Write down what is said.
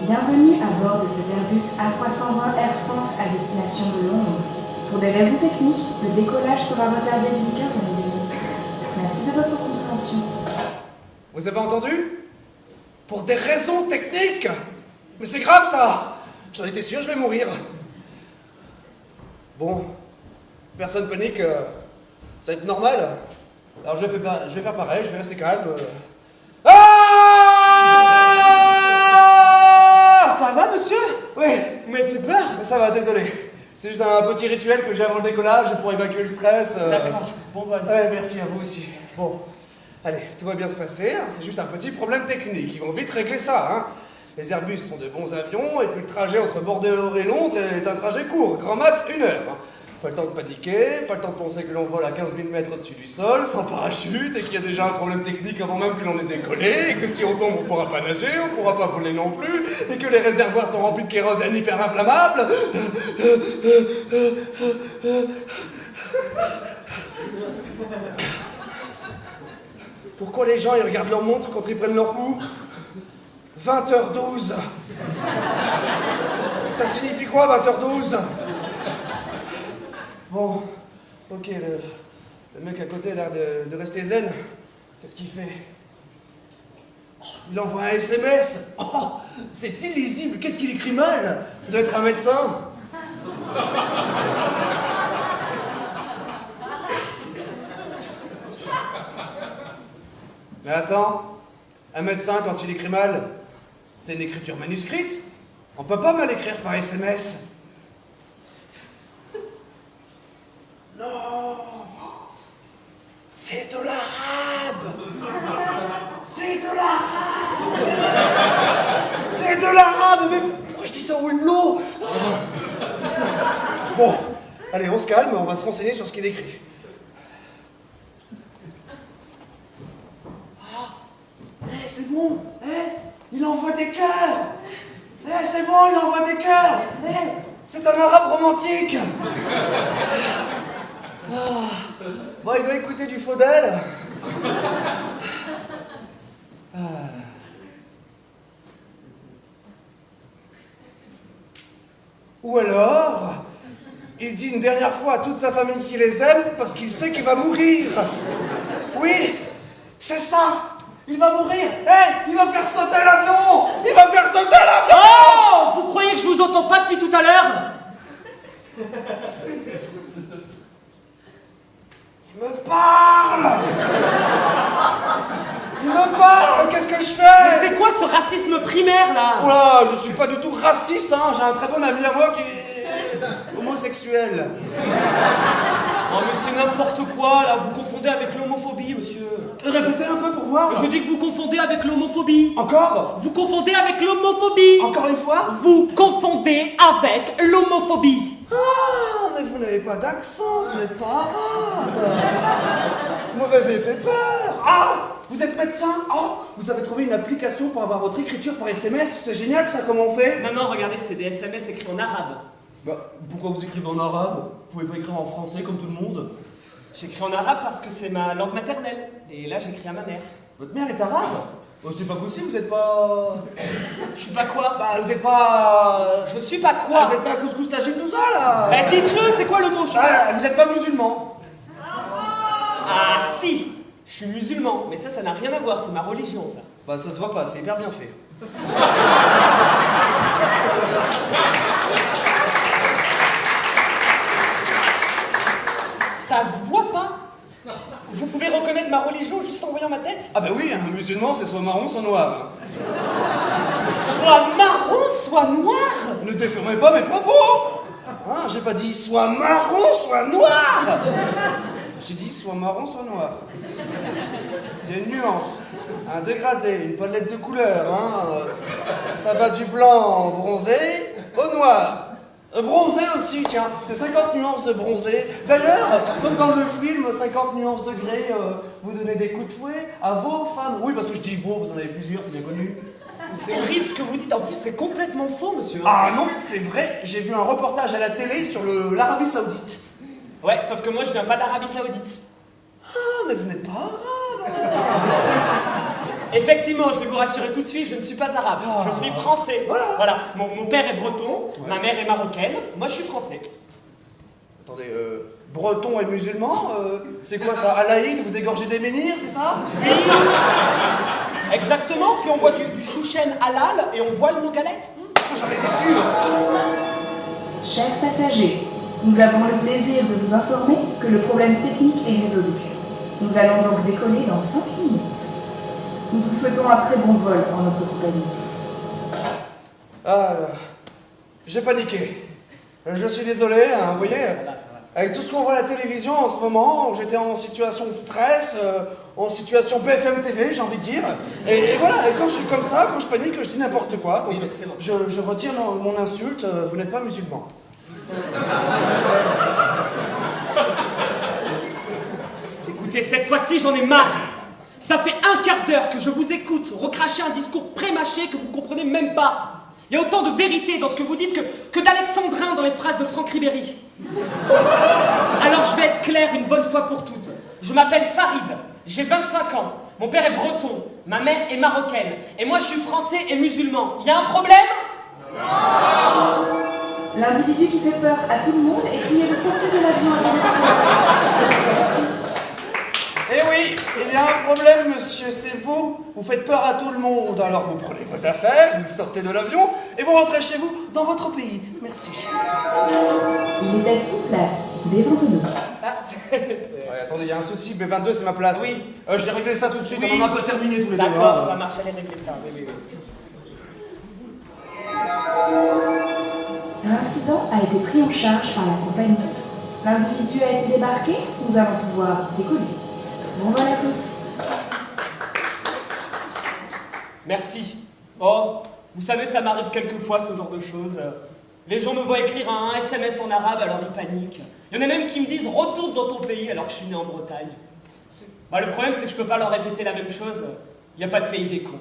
Bienvenue à bord de cet Airbus A320 Air France à destination de Londres. Pour des raisons techniques, le décollage sera retardé d'une quinzaine de minutes. Merci de votre compréhension. Vous avez entendu? Pour des raisons techniques? Mais c'est grave ça! J'en étais sûr, je vais mourir. Bon, personne panique, ça va être normal. Alors je vais faire pareil, je vais rester calme. Ah! Ça va, monsieur? Oui. Vous m'avez fait peur? Mais ça va, désolé. C'est juste un petit rituel que j'ai avant le décollage pour évacuer le stress. D'accord, bon vol. Ouais, merci à vous aussi. Bon, allez, tout va bien se passer, hein. C'est juste un petit problème technique. Ils vont vite régler ça, hein. Les Airbus sont de bons avions, et puis le trajet entre Bordeaux et Londres est un trajet court, grand max 1 heure. Hein. Pas le temps de paniquer, pas le temps de penser que l'on vole à 15 000 mètres au-dessus du sol, sans parachute, et qu'il y a déjà un problème technique avant même que l'on ait décollé, et que si on tombe, on pourra pas nager, on pourra pas voler non plus, et que les réservoirs sont remplis de kérosène hyper inflammable. Pourquoi les gens ils regardent leur montre quand ils prennent leur pouls? 20h12. Ça signifie quoi 20h12? Bon, ok, le mec à côté a l'air de rester zen. Qu'est-ce qu'il fait? Oh, il envoie un SMS. Oh, c'est illisible, qu'est-ce qu'il écrit mal? Ça doit être un médecin. Mais attends, un médecin quand il écrit mal, c'est une écriture manuscrite. On peut pas mal écrire par SMS. Non, c'est de l'arabe. C'est de l'arabe. C'est de l'arabe. Mais pourquoi je dis ça au hublot? Bon, allez, on se calme, on va se renseigner sur ce qu'il écrit. C'est bon, il envoie des cœurs. C'est bon, il envoie des cœurs. C'est un arabe romantique. Bon, il doit écouter du Faudel. Ou alors, il dit une dernière fois à toute sa famille qu'il les aime parce qu'il sait qu'il va mourir. Oui, c'est ça. Il va mourir. Il va faire sauter l'avion. Il va faire sauter l'avion. Oh! Vous croyez que je vous entends pas depuis tout à l'heure? Il me parle. Il me parle. Qu'est-ce que je fais? Mais c'est quoi ce racisme primaire, là? Oh là, je suis pas du tout raciste, hein. J'ai un très bon ami à moi qui est homosexuel. Oh, mais c'est n'importe quoi, là. Vous confondez avec l'homophobie, monsieur. Répétez un peu pour voir. Je dis que vous confondez avec l'homophobie. Encore? Vous confondez avec l'homophobie. Encore une fois? Vous confondez avec l'homophobie. Ah, mais vous n'avez pas d'accent, vous n'êtes pas arabe. Vous m'avez fait peur. Ah, vous êtes médecin? Oh, vous avez trouvé une application pour avoir votre écriture par SMS? C'est génial ça, comment on fait? Non, regardez, c'est des SMS écrits en arabe. Bah, pourquoi vous écrivez en arabe? Vous pouvez pas écrire en français comme tout le monde? J'écris en arabe parce que c'est ma langue maternelle. Et là, j'écris à ma mère. Votre mère est arabe? Oh, c'est pas possible, vous êtes pas... Je suis pas quoi? Bah, vous êtes pas... Je suis pas quoi? Vous êtes pas couscous tagine tout ça, là? Bah, dites-le, c'est quoi le mot? Vous êtes pas musulman? Ah, si! Je suis musulman, mais ça n'a rien à voir, c'est ma religion, ça. Bah, ça se voit pas, c'est hyper bien fait. Ça se voit pas? Vous pouvez reconnaître ma religion juste en voyant ma tête? Ah bah oui, un musulman, c'est soit marron, soit noir. Soit marron, soit noir! Ne déformez pas mes propos. Hein, j'ai pas dit soit marron, soit noir. J'ai dit soit marron, soit noir. Il y a une nuance, un dégradé, une palette de couleurs. Hein. Ça va du blanc bronzé au noir. Bronzé aussi, tiens, c'est 50 nuances de bronzé. D'ailleurs, comme dans le film 50 nuances de gris, vous donnez des coups de fouet à vos femmes. Oui, parce que je dis vos, vous en avez plusieurs, c'est bien connu. C'est horrible ce que vous dites, en plus c'est complètement faux, monsieur. Ah non, c'est vrai, j'ai vu un reportage à la télé sur l'Arabie Saoudite. Ouais, sauf que moi je viens pas d'Arabie Saoudite. Ah, mais vous n'êtes pas arabe. Effectivement, je vais vous rassurer tout de suite, je ne suis pas arabe, je suis français. Voilà. Mon père est breton, ma mère est marocaine, moi je suis français. Attendez, breton et musulman, c'est quoi ça? À l'Aïd, vous égorgez des menhirs, c'est ça? Oui. Exactement, puis on boit du chouchen halal et on voile nos galettes. J'en étais sûr. Chers passagers, nous avons le plaisir de vous informer que le problème technique est résolu. Nous allons donc décoller dans 5 minutes. Nous vous souhaitons un très bon vol en notre compagnie. Ah, j'ai paniqué. Je suis désolé, hein, vous voyez, Ça va. avec tout ce qu'on voit à la télévision en ce moment, j'étais en situation de stress, en situation BFM TV, j'ai envie de dire. Et voilà, et quand je suis comme ça, quand je panique, je dis n'importe quoi. Donc Oui, mais c'est bon. je retire mon insulte, vous n'êtes pas musulman. Écoutez, cette fois-ci j'en ai marre. Ça fait un quart d'heure que je vous écoute recracher un discours prémâché que vous comprenez même pas. Il y a autant de vérité dans ce que vous dites que d'alexandrin dans les phrases de Franck Ribéry. Alors je vais être clair une bonne fois pour toutes. Je m'appelle Farid, j'ai 25 ans. Mon père est breton, ma mère est marocaine. Et moi je suis français et musulman. Il y a un problème ? L'individu qui fait peur à tout le monde et qui est de sortir de l'avion à Eh oui, il y a un problème, monsieur, c'est vous. Vous faites peur à tout le monde. Alors vous prenez vos affaires, vous sortez de l'avion et vous rentrez chez vous dans votre pays. Merci. Il est à 6 places, B22. Ah, Ouais, attendez, il y a un souci, B22 c'est ma place. Oui. Je vais régler ça tout de suite, Oui. on en a pas terminé tous les deux. D'accord, hein. ça marche, allez régler ça. Oui. L'incident a été pris en charge par la compagnie. L'individu a été débarqué, nous allons pouvoir décoller. Bon vol à tous. Merci. Oh, vous savez, ça m'arrive quelquefois ce genre de choses. Les gens me voient écrire un SMS en arabe, alors ils paniquent. Il y en a même qui me disent « retourne dans ton pays » alors que je suis né en Bretagne. Bah, le problème, c'est que je peux pas leur répéter la même chose. Il n'y a pas de pays des cons.